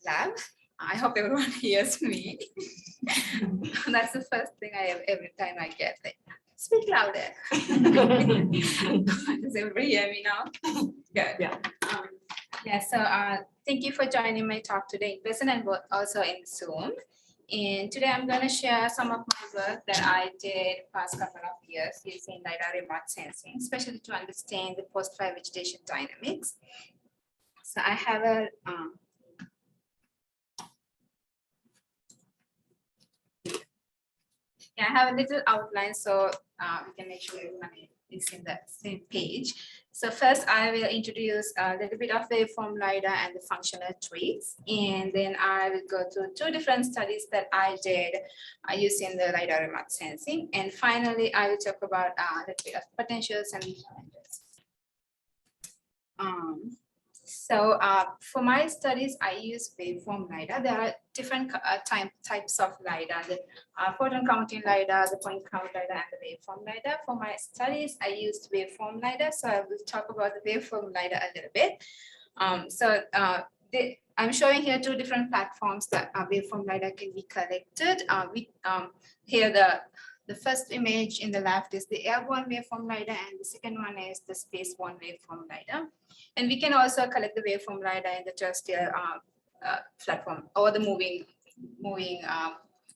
lab. I hope everyone hears me. That's the first thing every time I get. Like, speak louder. Does everybody hear me now? Good. Yeah. So thank you for joining my talk today in person and also in Zoom. And today I'm going to share some of my work that I did past couple of years using LiDAR remote sensing, especially to understand the post-fire vegetation dynamics. So I have a I have a little outline, so we can make sure everyone is in the same page. So first, I will introduce a little bit of waveform LiDAR and the functional traits, and then I will go through two different studies that I did using the LiDAR remote sensing, and finally, I will talk about a little bit of potentials and challenges. So for my studies, I use waveform LiDAR. There are different types of LiDAR, the photon counting LiDAR, the point count LiDAR, and the waveform LiDAR. For my studies, I used waveform LiDAR. So I will talk about the waveform LiDAR a little bit. I'm showing here two different platforms that waveform LiDAR can be collected. Here the first image in the left is the airborne waveform LiDAR, and the second one is the spaceborne waveform LiDAR. And we can also collect the waveform LiDAR in the terrestrial platform or the moving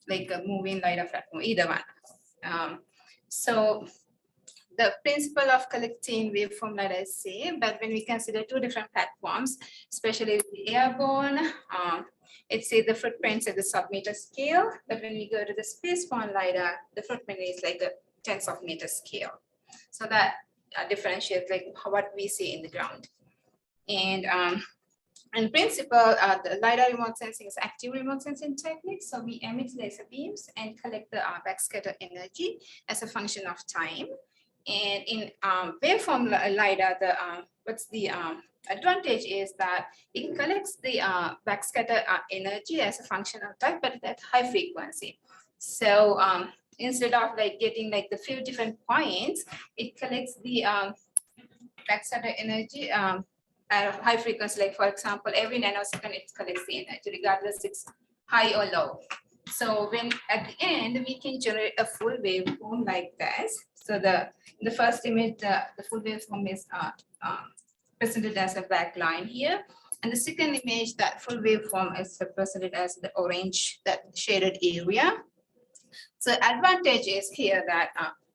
LiDAR platform, either one. So the principle of collecting waveform LiDAR is same, but when we consider two different platforms, especially the airborne, it's the footprints at the sub-meter scale, but when we go to the spaceborne LiDAR, the footprint is like a tens of meter scale. So that differentiates like what we see in the ground. And in principle, the LiDAR remote sensing is active remote sensing technique. So we emit laser beams and collect the backscatter energy as a function of time. And in waveform LiDAR, what's the advantage is that it collects the backscatter energy as a function of time, but at high frequency. So instead of like getting like the few different points, it collects the backscatter energy at a high frequency. Like for example, every nanosecond it collects the energy, regardless it's high or low. So when at the end we can generate a full waveform like this. So the first image, the full waveform is presented as a black line here, and the second image, that full waveform is represented as the orange, that shaded area. So advantage is here that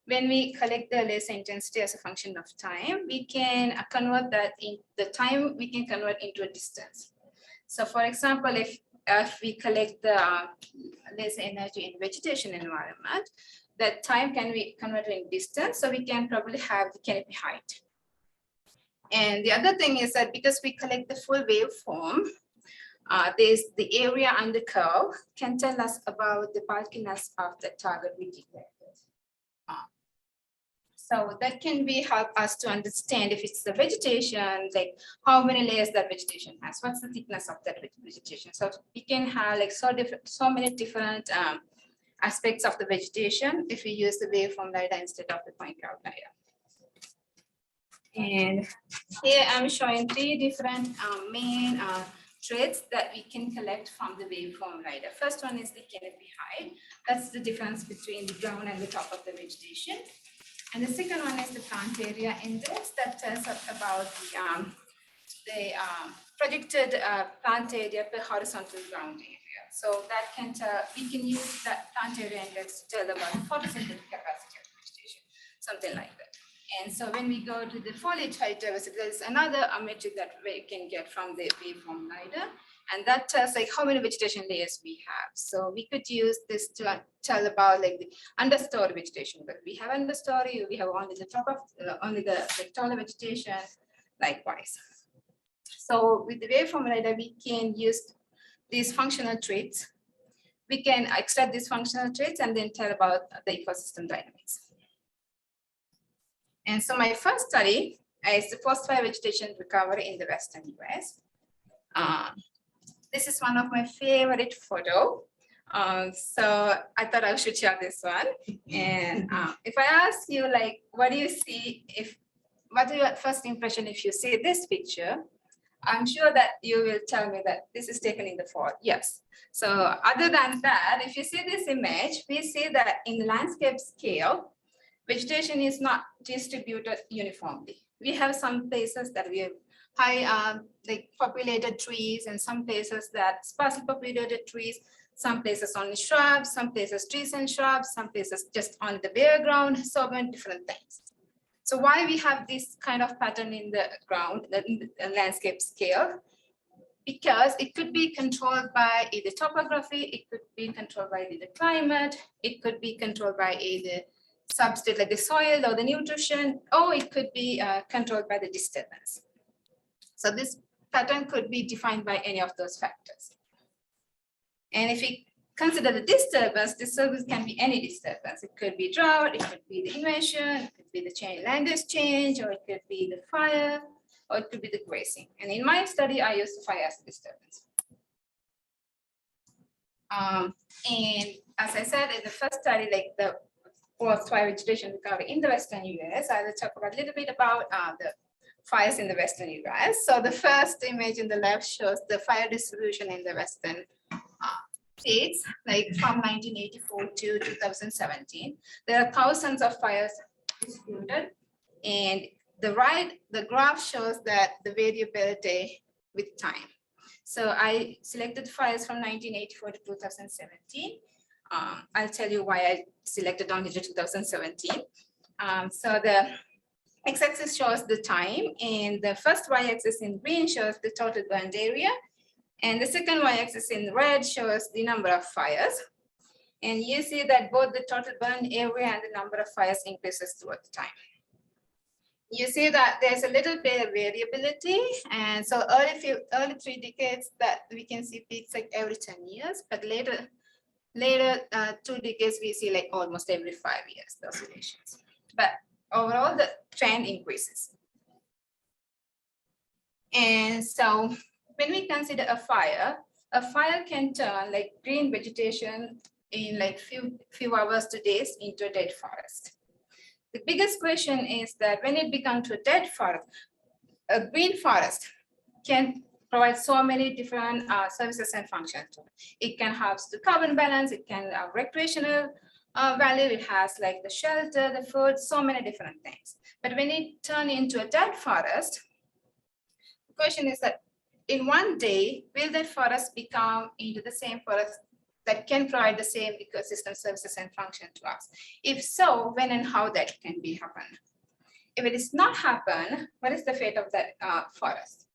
when we collect the laser intensity as a function of time, we can convert that in the time we can convert into a distance. So for example, if we collect the laser energy in vegetation environment, that time can be converted in distance, so we can probably have the canopy height. And the other thing is that because we collect the full waveform, there's the area under curve can tell us about the bulkiness of the target we detected. So that can help us to understand if it's the vegetation, like how many layers that vegetation has, what's the thickness of that vegetation. So we can have like so many different aspects of the vegetation if we use the waveform LiDAR instead of the point cloud LiDAR. And here I'm showing three different main traits that we can collect from the waveform LiDAR. First one is the canopy height. That's the difference between the ground and the top of the vegetation. And the second one is the plant area index that tells us about the projected plant area per horizontal ground area. So that can tell, we can use that plant area index to tell about the photosynthetic capacity of vegetation, something like that. And so when we go to the foliage height diversity, there's another metric that we can get from the waveform LiDAR, and that tells like how many vegetation layers we have. So we could use this to tell about like the understory vegetation, but we have understory, we have only the top of only the taller vegetation, likewise. So with the waveform LiDAR, we can use these functional traits. We can extract these functional traits and then tell about the ecosystem dynamics. And so my first study is the post-fire vegetation recovery in the Western US. This is one of my favorite photo. So I thought I should share this one. And if I ask you, like, what do you see what is your first impression if you see this picture? I'm sure that you will tell me that this is taken in the fall. Yes. So other than that, if you see this image, we see that in landscape scale, vegetation is not distributed uniformly. We have some places that we have high like populated trees, and some places that sparsely populated trees, some places only shrubs, some places trees and shrubs, some places just on the bare ground, so many different things. So why we have this kind of pattern in the ground, in the landscape scale? Because it could be controlled by either topography, it could be controlled by either climate, it could be controlled by either substrate like the soil or the nutrition, or it could be controlled by the disturbance. So this pattern could be defined by any of those factors. And if we consider the disturbance can be any disturbance. It could be drought, it could be the invasion, it could be the land use change, or it could be the fire, or it could be the grazing. And in my study, I used fire as a disturbance. And as I said, in the first study, like the post-fire vegetation recovery in the Western US, I will talk about a little bit about the fires in the Western US. So the first image in the left shows the fire distribution in the Western states, like from 1984 to 2017. There are thousands of fires distributed, and the graph shows that the variability with time. So I selected fires from 1984 to 2017. I'll tell you why I selected only to 2017. So the x-axis shows the time, and the first y-axis in green shows the total burned area, and the second y-axis in red shows the number of fires. And you see that both the total burned area and the number of fires increases throughout the time. You see that there's a little bit of variability, and so early 3 decades that we can see peaks like every 10 years, but later 2 decades we see like almost every 5 years the oscillations. But overall the trend increases. And so when we consider a fire can turn like green vegetation in like few hours to days into a dead forest. The biggest question is that when it becomes a dead forest, a green forest can provide so many different services and functions. It can help the carbon balance, it can have recreational value, it has like the shelter, the food, so many different things. But when it turns into a dead forest, the question is that in one day, will that forest become into the same forest that can provide the same ecosystem services and function to us? If so, when and how that can be happen? If it is not happen, what is the fate of that forest?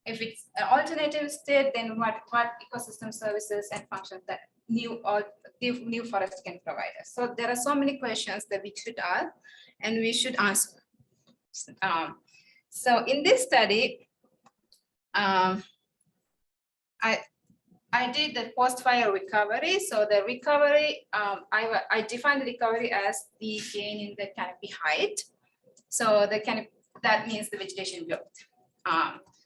If it's an alternative state, then what ecosystem services and functions that new forest can provide us? So there are so many questions that we should ask and we should answer. So in this study, I did the post-fire recovery. So the recovery, I defined the recovery as the gain in the canopy height. So the canopy, that means the vegetation growth.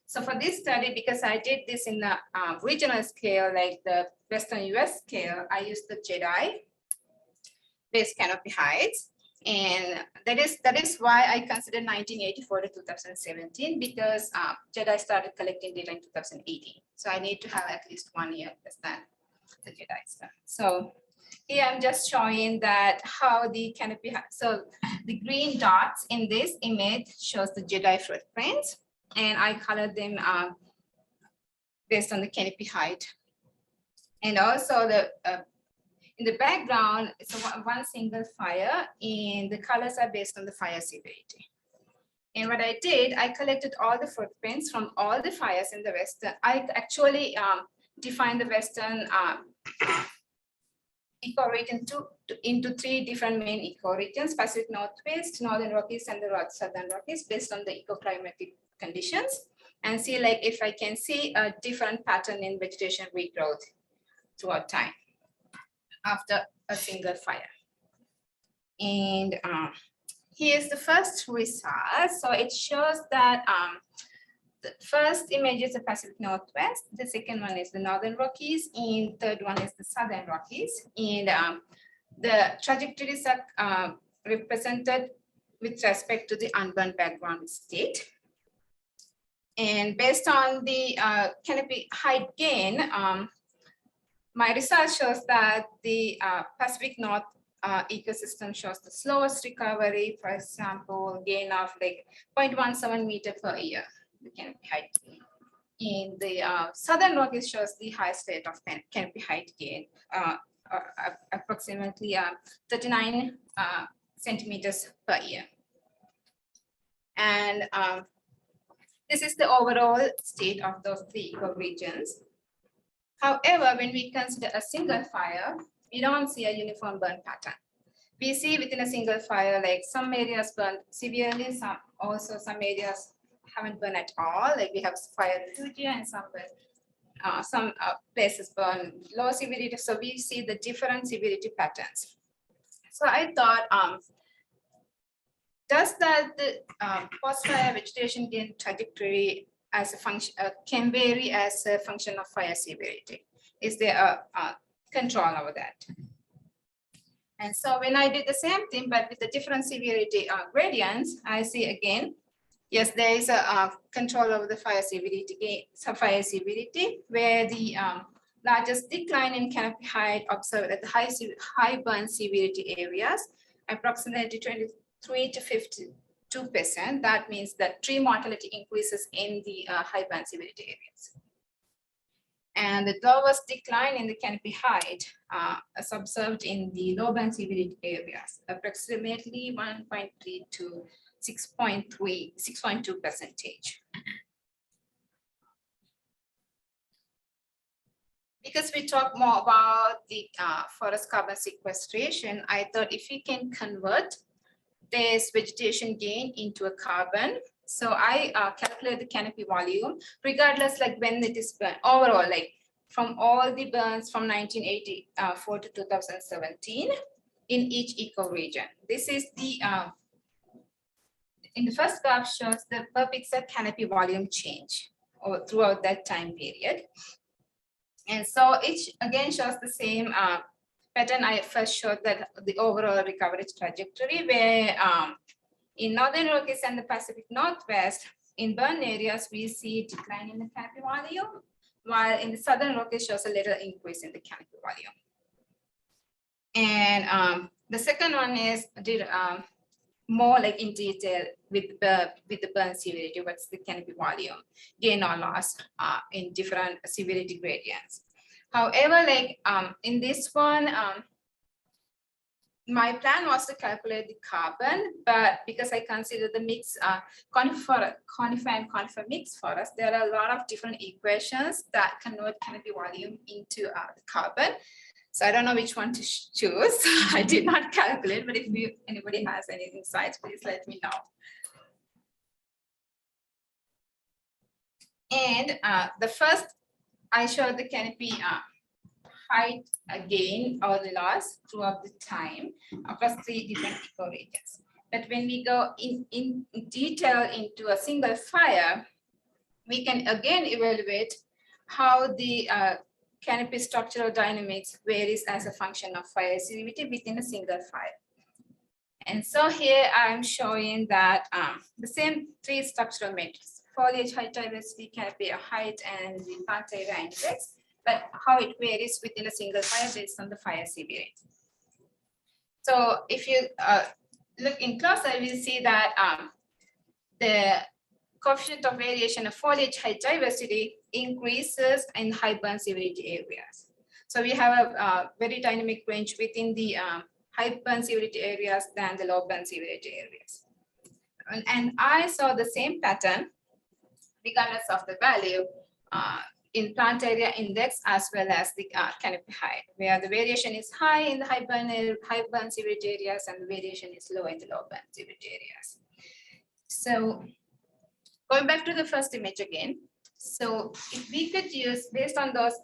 So for this study, because I did this in the regional scale, like the Western US scale, I used the GEDI based canopy heights. And that is why I considered 1984 to 2017, because GEDI started collecting data in 2018. So I need to have at least 1 year less than the GEDI stuff. So here I'm just showing that how the canopy, so the green dots in this image shows the GEDI footprints, and I colored them based on the canopy height. And also the in the background, it's one single fire, and the colors are based on the fire severity. And what I did, I collected all the footprints from all the fires in the Western. I actually defined the Western ecoregion into 3 different main ecoregions: Pacific Northwest, Northern Rockies, and the Southern Rockies, based on the ecoclimatic conditions, and see like if I can see a different pattern in vegetation regrowth throughout time after a single fire. And here's the first result. So it shows that the first image is the Pacific Northwest, the second one is the Northern Rockies, and third one is the Southern Rockies. And the trajectories are represented with respect to the unburned background state. And based on the canopy height gain, my research shows that the Pacific North ecosystem shows the slowest recovery, for example, gain of like 0.17 meter per year, the canopy height. In the Southern Rockies shows the highest rate of canopy height gain, approximately 39 centimeters per year. And this is the overall state of those three ecoregions. However, when we consider a single fire, we don't see a uniform burn pattern. We see within a single fire, like some areas burn severely, some areas haven't burned at all. Like we have fire refugia and some places burn low severity. So we see the different severity patterns. So I thought, does that the post-fire vegetation gain trajectory as a function can vary as a function of fire severity? Is there a control over that? And so when I did the same thing, but with the different severity gradients, I see again, yes, there is a control over the fire severity where the largest decline in canopy height observed at the high burn severity areas, approximately 23 to 52%. That means that tree mortality increases in the high burn severity areas. And the lowest decline in the canopy height is observed in the low burn severity areas, approximately 1.3 to 6.2%. Because we talk more about the forest carbon sequestration, I thought if we can convert this vegetation gain into a carbon, so I calculate the canopy volume, regardless like when it is burned, overall, like from all the burns from 1984 to 2017 in each ecoregion. This is the, in the first graph shows the per pixel canopy volume change throughout that time period. And so it again shows the same pattern I first showed, that the overall recovery trajectory where in Northern Rockies and the Pacific Northwest, in burn areas, we see decline in the canopy volume, while in the Southern Rockies shows a little increase in the canopy volume. And the second one is more like in detail with the burn severity, what's the canopy volume, gain or loss in different severity gradients. However, like in this one, my plan was to calculate the carbon, but because I consider the mix conifer and conifer mix forest, there are a lot of different equations that convert canopy volume into the carbon. So I don't know which one to choose. I did not calculate, but if anybody has any insights, please let me know. And the first, I showed the canopy height gain or the loss throughout the time across 3 different ecoregions. But when we go in detail into a single fire, we can again evaluate how the canopy structural dynamics varies as a function of fire severity within a single fire. And so here I'm showing that the same 3 structural metrics, foliage height, diversity, canopy height, and the plant area index, but how it varies within a single fire based on the fire severity. So if you look in closer, we'll see that the coefficient of variation of foliage height diversity increases in high burn severity areas. So we have a very dynamic range within the high burn severity areas than the low burn severity areas. And I saw the same pattern regardless of the value in plant area index as well as the canopy height, where the variation is high in the high burn severity areas and the variation is low in the low burn severity areas. So going back to the first image again. So if we could use, based on those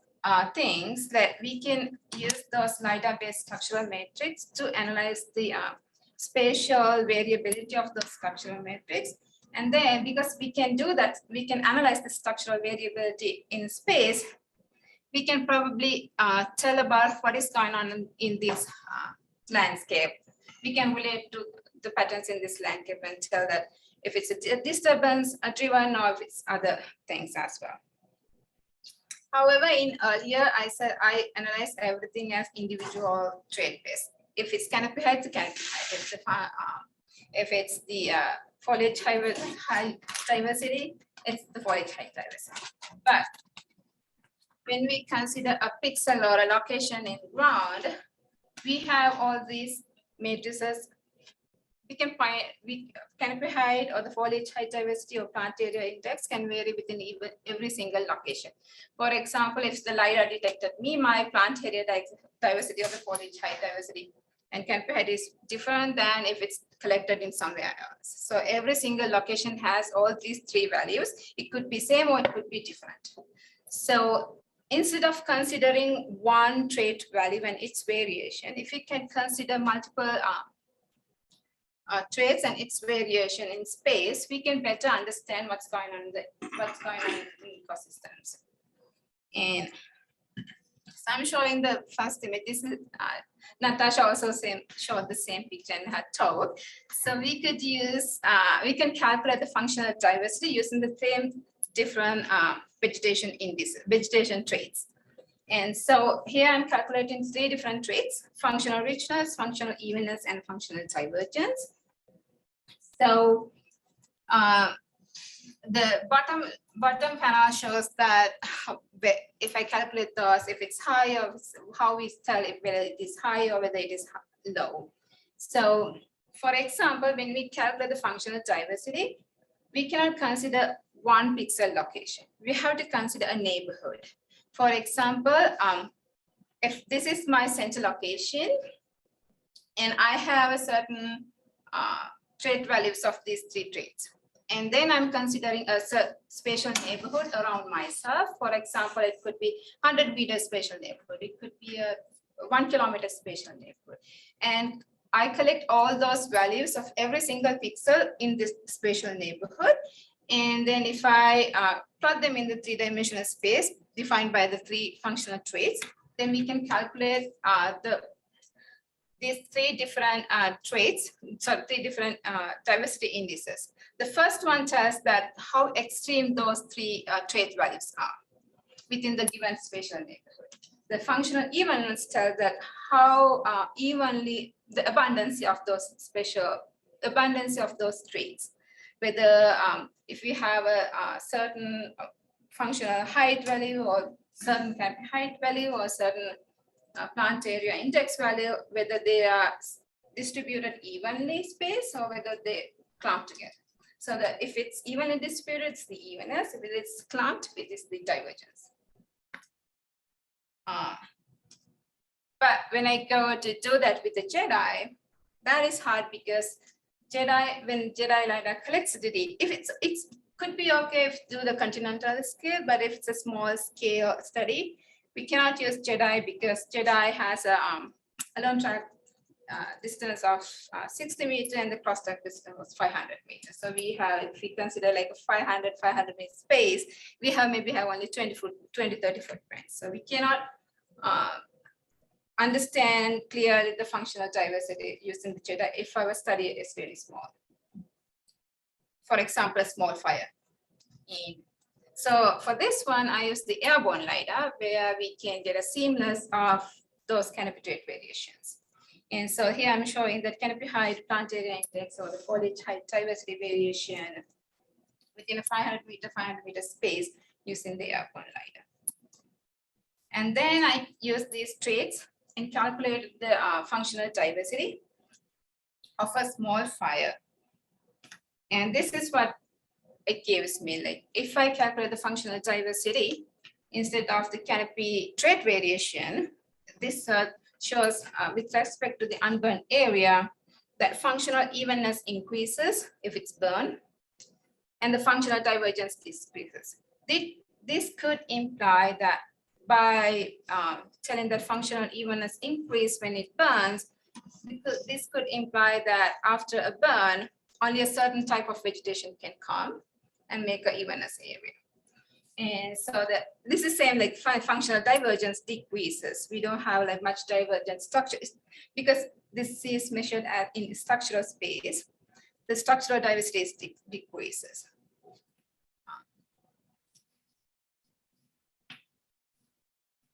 things, that we can use those LiDAR-based structural matrix to analyze the spatial variability of the structural matrix. And then because we can do that, we can analyze the structural variability in space, we can probably tell about what is going on in this landscape. We can relate to the patterns in this landscape and tell that if it's a disturbance driven or if it's other things as well. However, in earlier, I said I analyze everything as individual trait based. If it's canopy height, the canopy height. If it's the foliage height diversity, it's the foliage height diversity. But when we consider a pixel or a location in ground, we have all these matrices. We can find canopy height or the foliage height diversity or plant area index can vary within even every single location. For example, if the LiDAR detected me, my plant area diversity or the foliage height diversity and canopy height is different than if it's collected in somewhere else. So every single location has all these three values. It could be same or it could be different. So instead of considering one trait value and its variation, if we can consider multiple traits and its variation in space, we can better understand what's going on in ecosystems. And so I'm showing the first image. This is Natasha also showed the same picture in her talk. So we could use, we can calculate the functional diversity using the same different vegetation indices, vegetation traits. And so here I'm calculating three different traits: functional richness, functional evenness, and functional divergence. So the bottom panel shows that if I calculate those, if it's high, or how we tell if whether it is high or whether it is low. So for example, when we calculate the functional diversity, we cannot consider one pixel location. We have to consider a neighborhood. For example, if this is my center location and I have a certain trait values of these three traits, and then I'm considering a spatial neighborhood around myself. For example, it could be 100-meter spatial neighborhood. It could be a 1 kilometer spatial neighborhood. And I collect all those values of every single pixel in this spatial neighborhood. And then if I plot them in the three-dimensional space defined by the three functional traits, then we can calculate these three different traits, so three different diversity indices. The first one tells that how extreme those three trait values are within the given spatial neighborhood. The functional evenness tells that how evenly the abundance of those traits, whether if we have a certain functional height value or certain height value or certain plant area index value, whether they are distributed evenly spaced or whether they clump together. So that if it's evenly distributed, it's the evenness. If it's clumped, it is the divergence. But when I go to do that with the GEDI, that is hard because GEDI, when GEDI LiDAR collects the data, if it could be okay if do the continental scale, but if it's a small scale study, we cannot use GEDI because GEDI has a alone track distance of 60 meters and the cross track distance was 500 meters. So we have, if we consider like a 500 meter space, we have maybe have only 20, 30 footprints. So we cannot understand clearly the functional diversity using the GEDI if our study is very small. For example, a small fire. So for this one, I use the airborne LiDAR where we can get a seamless of those canopy trait variations. And so here I'm showing that canopy height, plant area index, or the foliage height diversity variation within a 500 meter space using the airborne LiDAR. And then I use these traits and calculate the functional diversity of a small fire. And this is what it gives me. Like if I calculate the functional diversity instead of the canopy trait variation, this shows with respect to the unburned area that functional evenness increases if it's burned and the functional divergence decreases. This could imply that by telling that functional evenness increase when it burns, this could imply that after a burn, only a certain type of vegetation can come and make an evenness area. And so that this is same like functional divergence decreases. We don't have like much divergent structure because this is measured in structural space. the structural diversity decreases.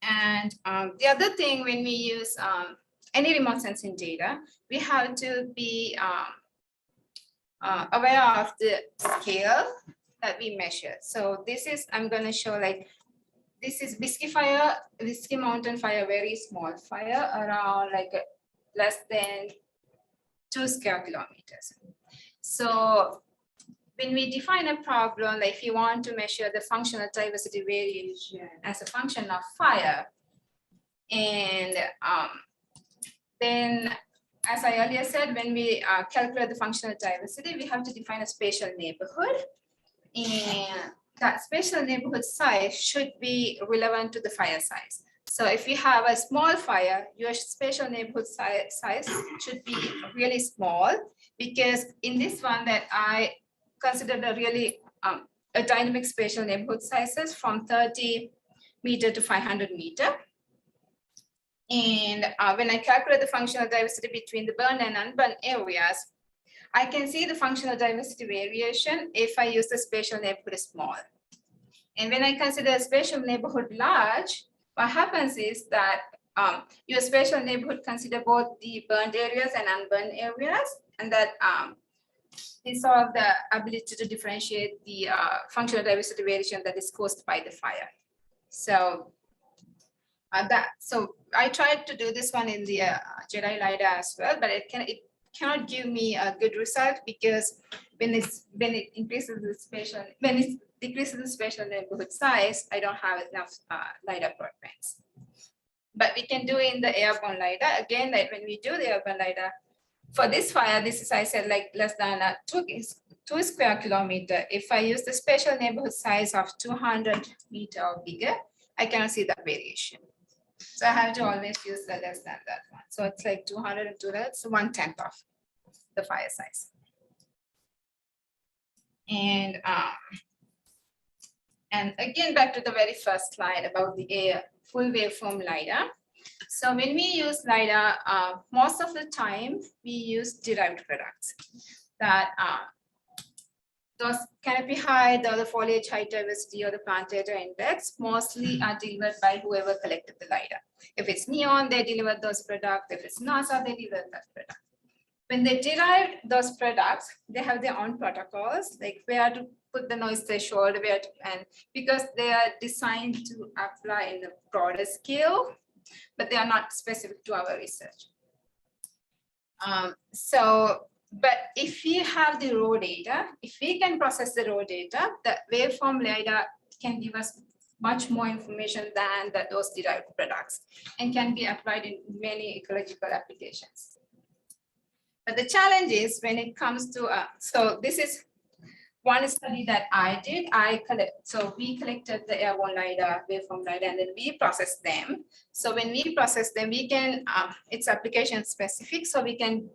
And the other thing, when we use any remote sensing data, we have to be aware of the scale that we measure. So this is, I'm going to show like, this is Whisky Mountain fire, very small fire, around like less than 2 square kilometers. So when we define a problem, like if you want to measure the functional diversity variation as a function of fire, and then as I earlier said, when we calculate the functional diversity, we have to define a spatial neighborhood, and that spatial neighborhood size should be relevant to the fire size. So if you have a small fire, your spatial neighborhood size should be really small, because in this one that I considered a really a dynamic spatial neighborhood sizes from 30 meter to 500 meter. And when I calculate the functional diversity between the burned and unburned areas, I can see the functional diversity variation if I use the spatial neighborhood small. And when I consider a spatial neighborhood large, what happens is that your spatial neighborhood consider both the burned areas and unburned areas, and that is sort of the ability to differentiate the functional diversity variation that is caused by the fire. So so I tried to do this one in the GEDI LiDAR as well, but it cannot give me a good result, because when it increases the spatial, when it decreases the spatial neighborhood size, I don't have enough LiDAR broadbands. But we can do in the airborne LiDAR. Again, like when we do the airborne LiDAR, for this fire, this is, I said, like less than 2 square kilometer. If I use the spatial neighborhood size of 200 meter or bigger, I cannot see that variation. So I have to always use the less than that one. So it's like 200 and 200, so 1/10 of the fire size. And again, back to the very first slide about the full waveform LiDAR. So when we use LiDAR, most of the time we use derived products that those canopy height or the foliage height diversity or the plant data index mostly are delivered by whoever collected the LiDAR. If it's Neon, they deliver those products. If it's NASA, they deliver that product. When they derived those products, they have their own protocols, like where to put the noise threshold, where to, and because they are designed to apply in a broader scale, but they are not specific to our research. But if we have the raw data, if we can process the raw data, the waveform LiDAR can give us much more information than those derived products, and can be applied in many ecological applications. But the challenge is when it comes to, so this is one study that I did. So we collected the airborne LiDAR, waveform LiDAR, and then we processed them. So when we process them, we can, it's application specific, so we can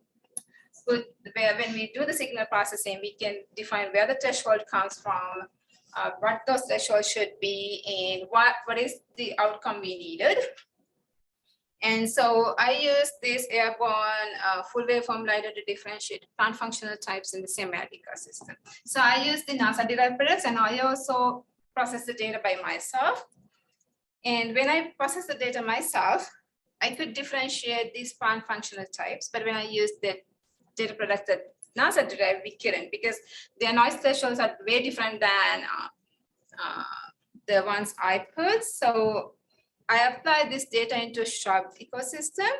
put where, when we do the signal processing, we can define where the threshold comes from, what those thresholds should be, and what is the outcome we needed. And so I use this airborne full waveform LiDAR to differentiate plant functional types in the same ecosystem. So I use the NASA derived products, and I also process the data by myself. And when I process the data myself, I could differentiate these plant functional types. But when I use the data products that NASA derived, we couldn't, because their noise thresholds are way different than the ones I put. So I apply this data into a shrub ecosystem,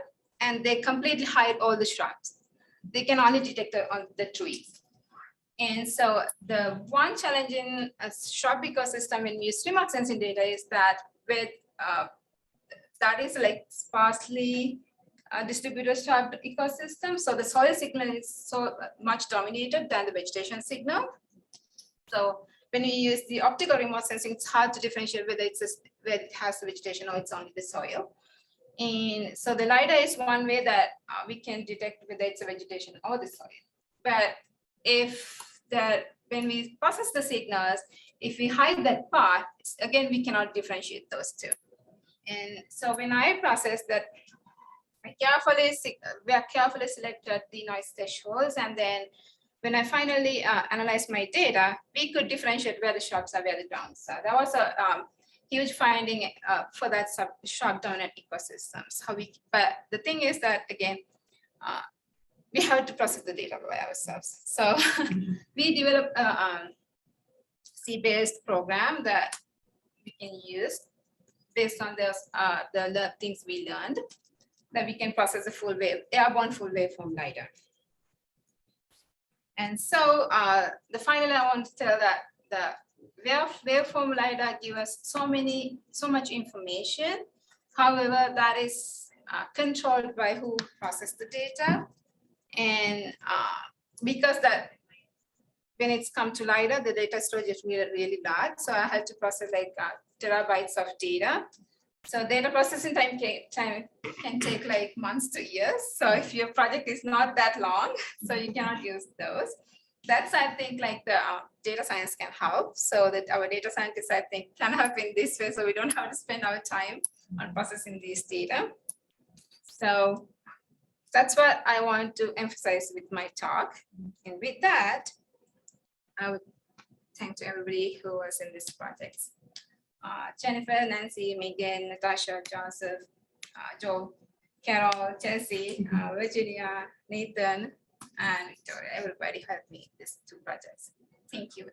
and they completely hide all the shrubs. They can only detect on the trees. And so the one challenge in a shrub ecosystem when we use remote sensing data is that with that is like sparsely distributed shrub ecosystem. So the soil signal is so much dominated than the vegetation signal. So when you use the optical remote sensing, it's hard to differentiate whether whether it has the vegetation or it's only the soil. And so the LiDAR is one way that we can detect whether it's a vegetation or the soil. But when we process the signals, if we hide that part, again, we cannot differentiate those two. And so when I process that, we have carefully selected the noise thresholds, and then when I finally analyzed my data, we could differentiate where the shrubs are, where the downs are. That was a huge finding for that shrub dominant ecosystems. But the thing is that, again, we have to process the data by ourselves. So we developed a C-based program that we can use based on the things we learned, that we can process a full wave, airborne full waveform LiDAR. And so finally, I want to tell that the waveform LiDAR give us so much information. However, that is controlled by who process the data. And because that when it's come to LiDAR, the data storage is really, really large. So I had to process like terabytes of data. So data processing time can take like months to years. So if your project is not that long, so you cannot use those. That's, I think, like the data science can help, so that our data scientists, I think, can help in this way, so we don't have to spend our time on processing these data. So that's what I want to emphasize with my talk. And with that, I would thank to everybody who was in this project. Jennifer, Nancy, Megan, Natasha, Joseph, Joe, Carol, Chelsea, Virginia, Nathan, and Victoria. Everybody helped me in these two projects. Thank you.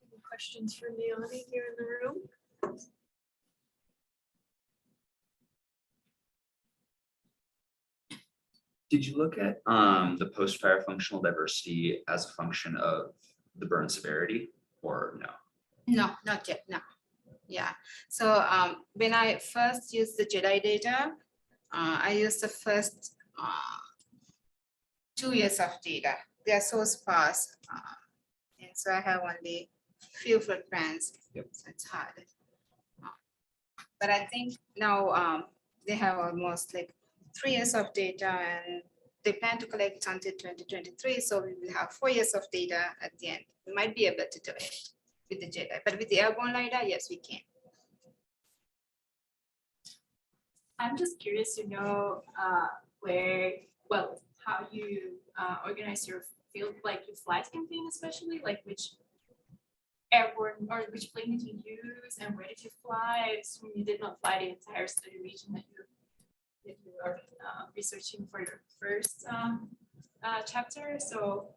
Any questions for Nayani here in the room? Did you look at the post-fire functional diversity as a function of the burn severity, or no? No, not yet, no. Yeah, so when I first used the GEDI data, I used the first 2 years of data. They are so sparse. And so I have only few footprints, Yep. So it's hard. But I think now they have almost like 3 years of data, and they plan to collect until 2023. So we will have 4 years of data at the end. We might be able to do it with the GEDI, but with the airborne LiDAR, yes, we can. I'm just curious to know how you organize your field, like your flight campaign, especially like which airborne or which plane did you use and where did you fly? So you did not fly the entire study region that you are researching for your first chapter. So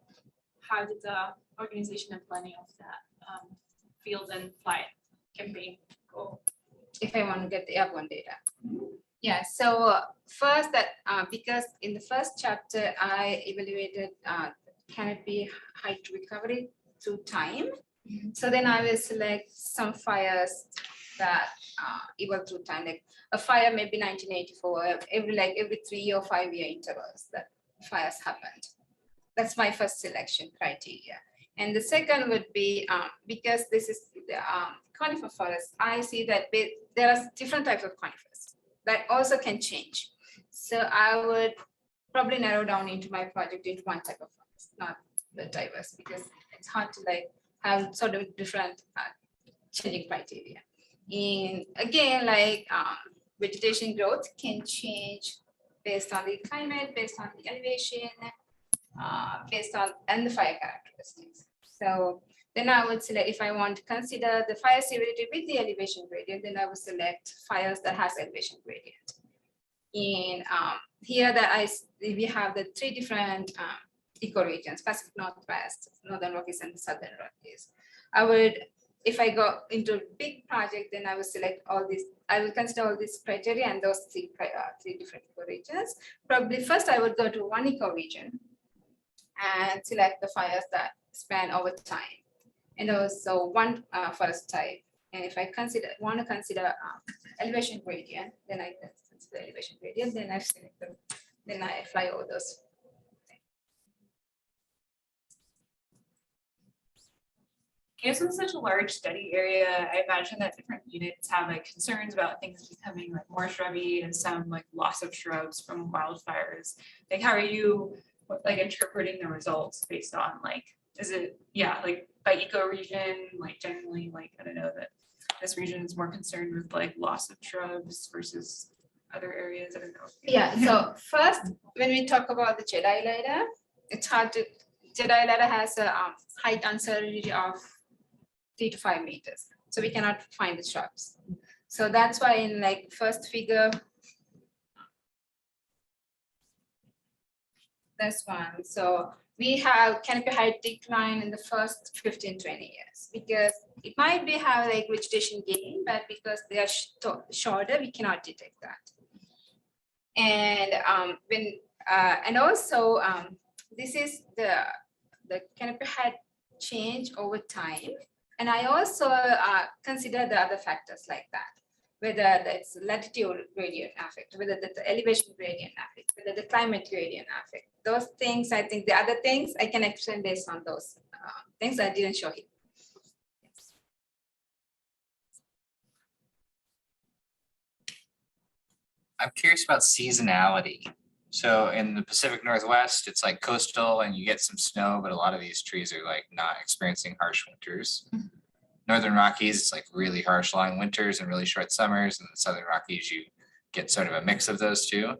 how did the organization and planning of that field and flight campaign go? If I want to get the airborne data. Yeah, so first that because in the first chapter, I evaluated canopy height recovery through time. So then I will select some fires that evolve through time, like a fire maybe 1984, every 3 or 5 year intervals that fires happened. That's my first selection criteria. And the second would be, because this is the conifer forest, I see that there are different types of conifers that also can change. So I would probably narrow down into my project into one type of forest, not the diverse, because it's hard to like have sort of different changing criteria. And again, like vegetation growth can change based on the climate, based on the elevation, based on and the fire characteristics. So then I would select, if I want to consider the fire severity with the elevation gradient, then I would select fires that has elevation gradient. In here that we have the 3 different ecoregions: Pacific Northwest, Northern Rockies, and the Southern Rockies. I would, if I go into a big project, then I will select all these. I will consider all these criteria and those 3 different ecoregions. Probably first I would go to one ecoregion and select the fires that span over time, and also one forest type. And if I want to consider elevation gradient, then I consider elevation gradient. Then I select them. Then I fly over those. Guess with such a large study area, I imagine that different units have like concerns about things becoming like more shrubby and some like loss of shrubs from wildfires. Like, how are you like interpreting the results based on like, is it, yeah, like by ecoregion, like generally, like, I don't know, that this region is more concerned with like loss of shrubs versus other areas, I don't know. Yeah, so first, when we talk about the GEDI ladder, it's hard to, GEDI ladder has a height uncertainty of 3 to 5 meters. So we cannot find the shrubs. So that's why in like first figure, this one. So we have canopy height decline in the first 15, 20 years because it might be have like vegetation gain, but because they are shorter, we cannot detect that. And and also this is the canopy height change over time. And I also consider the other factors like that, whether that's latitude gradient affect, whether the elevation gradient affect, whether the climate gradient affect. Those things, I think the other things I can explain based on those things I didn't show here. Yes. I'm curious about seasonality. So in the Pacific Northwest, it's like coastal and you get some snow, but a lot of these trees are like not experiencing harsh winters. Northern Rockies, it's like really harsh long winters and really short summers. And the Southern Rockies, you get sort of a mix of those two.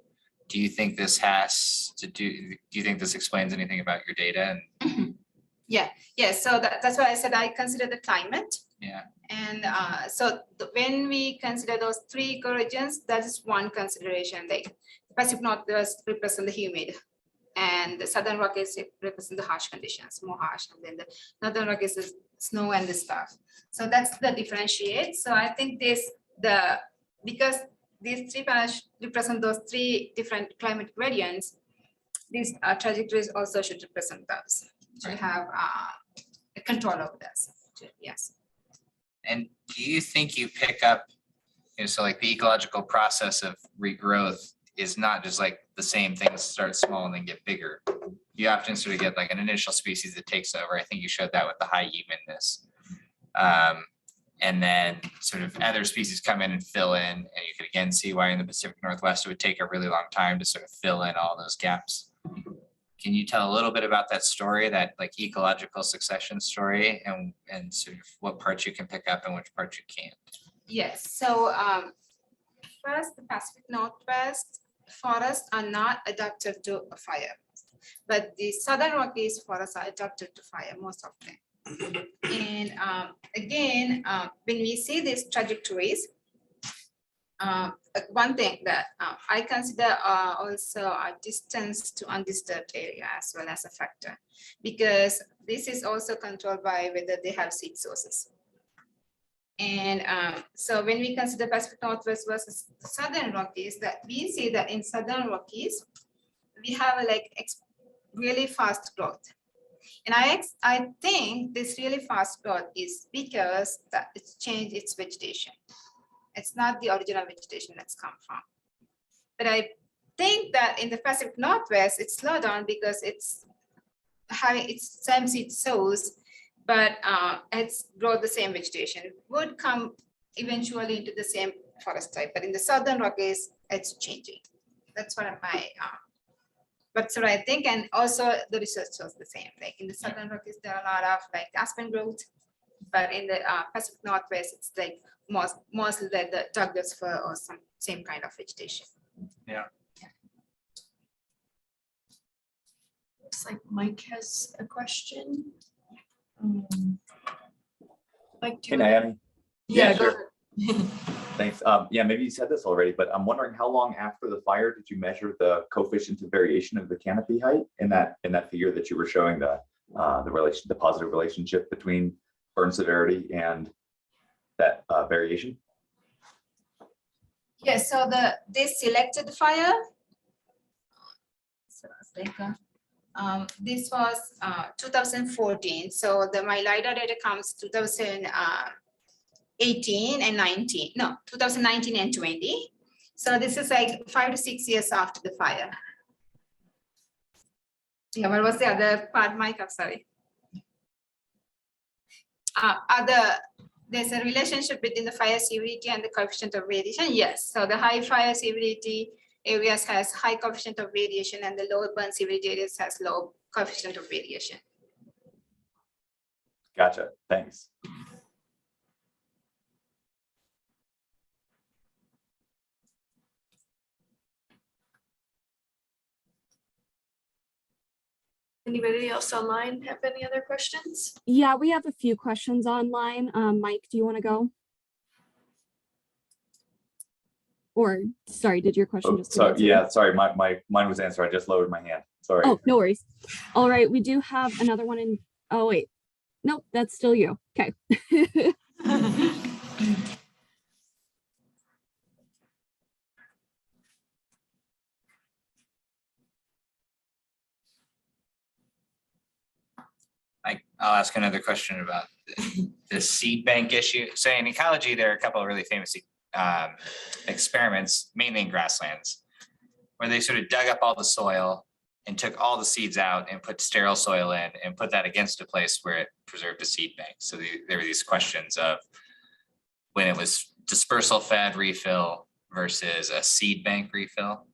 Do you think this has to do you think this explains anything about your data? And Yeah, so that's why I said I consider the climate. yeah, And when we consider those 3 ecoregions, that is one consideration. Like the Pacific Northwest represent the humid, and the Southern Rockies represent the harsh conditions, more harsh, and then the Northern Rockies is snow and the stuff. So that's the differentiate. So I think because these 3 panels represent those 3 different climate gradients, these trajectories also should represent those to have a control over this. Yes. and do you think you pick up, so like the ecological process of regrowth is not just like the same things start small and then get bigger. You often sort of get like an initial species that takes over. I think you showed that with the high evenness. And then sort of other species come in and fill in, and you could again see why in the Pacific Northwest it would take a really long time to sort of fill in all those gaps. Can you tell a little bit about that story, that like ecological succession story, and sort of what parts you can pick up and which parts you can't? Yes. So first, the Pacific Northwest forests are not adapted to fire, but the Southern Rockies forests are adapted to fire, most of them. And again, when we see these trajectories, one thing that I consider also a distance to undisturbed area as well as a factor, because this is also controlled by whether they have seed sources. And so when we consider Pacific Northwest versus Southern Rockies, that we see that in Southern Rockies, we have a really fast growth. And I think this really fast growth is because that it's changed its vegetation. It's not the original vegetation that's come from. But I think that in the Pacific Northwest, it's slowed down because it's having its same seed source, but it's grown the same vegetation. It would come eventually into the same forest type, but in the Southern Rockies, it's changing. That's what that's what I think. And also the research shows the same. Like in the Southern Rockies, there are a lot of like aspen growth, but in the Pacific Northwest, it's like mostly like the Douglas fir or some same kind of vegetation. Yeah. Looks like Mike has a question. Mike, Hey, Nayani. Yeah, sure. go ahead. Thanks. Yeah, maybe you said this already, but I'm wondering how long after the fire did you measure the coefficient of variation of the canopy height in that figure that you were showing the positive relationship between burn severity and that variation? Yes, so they selected fire. So it's like this was 2014. So my LiDAR data comes 2018 and 19. No, 2019 and 20. So this is like 5 to 6 years after the fire. Yeah, what was the other part, Mike? I'm sorry. There's a relationship between the fire severity and the coefficient of radiation. Yes, so the high fire severity areas has high coefficient of radiation and the low burn severity areas has low coefficient of radiation. Gotcha, thanks. Anybody else online have any other questions? Yeah, we have a few questions online. Mike, do you want to go? Or, sorry, did your question Oh, just? get sorry, answered? yeah, sorry, mine was answered. I just lowered my hand. Sorry. Oh, no worries. All right, we do have another one in, oh wait, nope, that's still you. Okay. I'll ask another question about the seed bank issue. So in ecology, there are a couple of really famous experiments, mainly in grasslands, where they sort of dug up all the soil and took all the seeds out and put sterile soil in and put that against a place where it preserved a seed bank. So there were these questions of when it was dispersal fed refill versus a seed bank refill.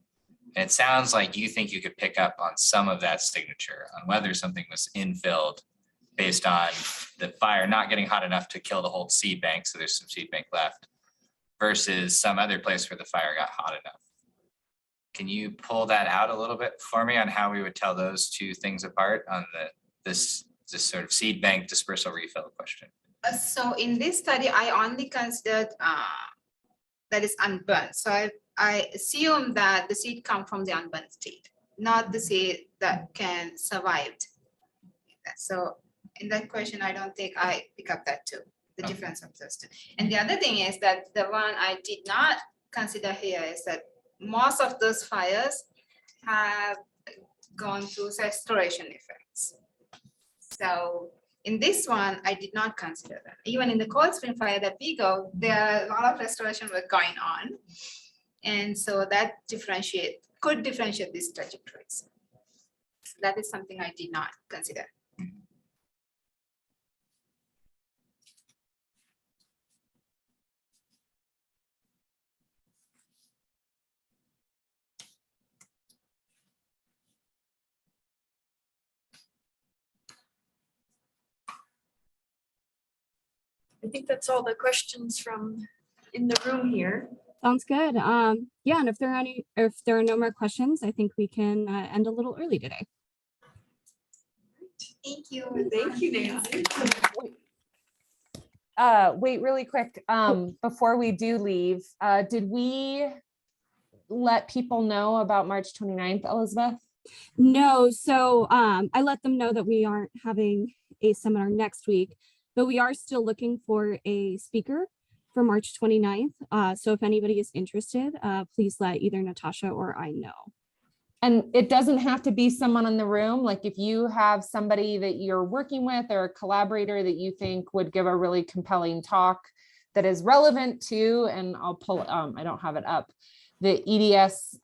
And it sounds like you think you could pick up on some of that signature on whether something was infilled based on the fire not getting hot enough to kill the whole seed bank, so there's some seed bank left, versus some other place where the fire got hot enough. Can you pull that out a little bit for me on how we would tell those two things apart on this sort of seed bank dispersal refill question? So in this study, I only considered that is unburnt. So I assume that the seed come from the unburnt state, not the seed that can survive. So in that question, I don't think I pick up that too, the Okay. difference of those two. And the other thing is that the one I did not consider here is that most of those fires have gone through restoration effects. So in this one, I did not consider that. Even in the cold spring fire that we go, there are a lot of restoration work going on. And so that could differentiate these trajectories. So that is something I did not consider. I think that's all the questions from in the room here. Sounds good. Yeah, and if there are no more questions, I think we can end a little early today. Thank you. Thank you, Nancy. Wait, really quick, before we do leave, did we let people know about March 29th, Elizabeth? No, so I let them know that we aren't having a seminar next week, but we are still looking for a speaker for March 29th. So if anybody is interested, please let either Natasha or I know. And it doesn't have to be someone in the room. Like if you have somebody that you're working with or a collaborator that you think would give a really compelling talk that is relevant to, and I'll pull, I don't have it up, the EDS